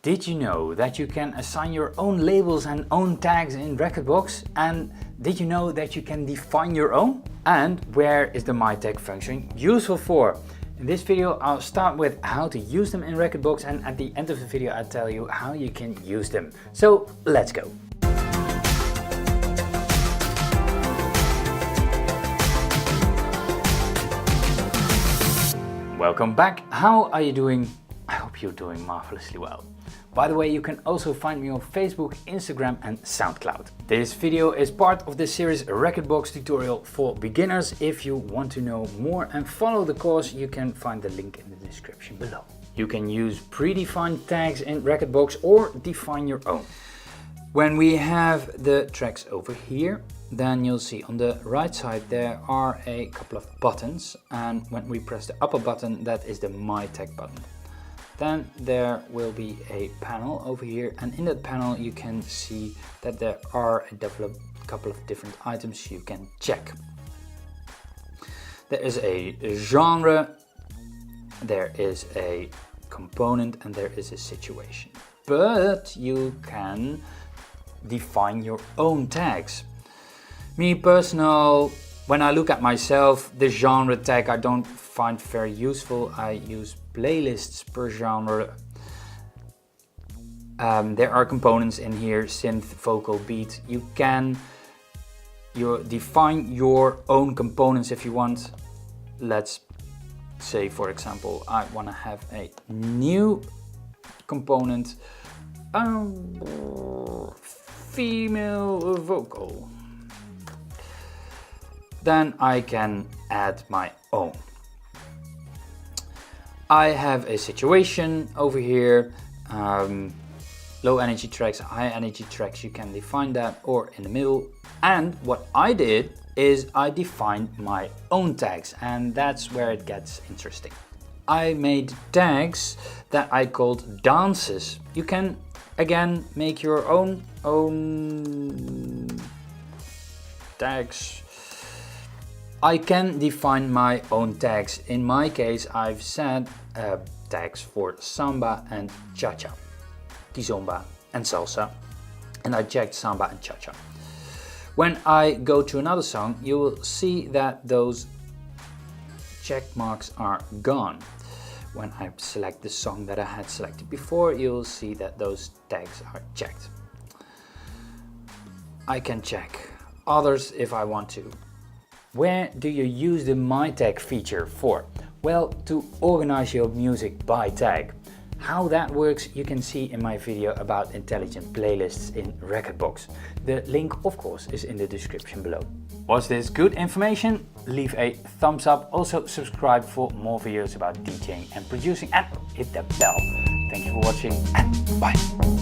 Did you know that you can assign your own labels and own tags in Rekordbox? And did you know that you can define your own? And where is the mytag function useful for? In this video I'll start with how to use them in Rekordbox, and at the end of the video I'll tell you how you can use them. So let's go! Welcome back! How are you doing? I hope you're doing marvelously well. By the way, you can also find me on Facebook, Instagram and SoundCloud. This video is part of the series Rekordbox tutorial for beginners. If you want to know more and follow the course, you can find the link in the description below. You can use predefined tags in Rekordbox or define your own. When we have the tracks over here, then you'll see on the right side there are a couple of buttons, and when we press the upper button, that is the mytag button. Then there will be a panel over here, and in that panel you can see that there are a couple of different items you can check. There is a genre, there is a component, and there is a situation. But you can define your own tags. Me personal, when I look at myself, the genre tag I don't find very useful. I use playlists per genre. There are components in here, synth, vocal, beat. You define your own components if you want. Let's say, for example, I want to have a new component, female vocal. Then I can add my own. I have a situation over here, low energy tracks, high energy tracks, you can define that, or in the middle. And what I did is I defined my own tags, and that's where it gets interesting. I made tags that I called dances. You can again make your own tags. I can define my own tags. In my case, I've set tags for samba and cha-cha, kizomba and salsa, and I checked samba and cha-cha. When I go to another song, you will see that those check marks are gone. When I select the song that I had selected before, you will see that those tags are checked. I can check others if I want to. Where do you use the mytag feature for? Well, to organize your music by tag. How that works you can see in my video about intelligent playlists in Rekordbox. The link, of course, is in the description below. Was this good information? Leave a thumbs up. Also subscribe for more videos about DJing and producing, and hit the bell. Thank you for watching, and bye!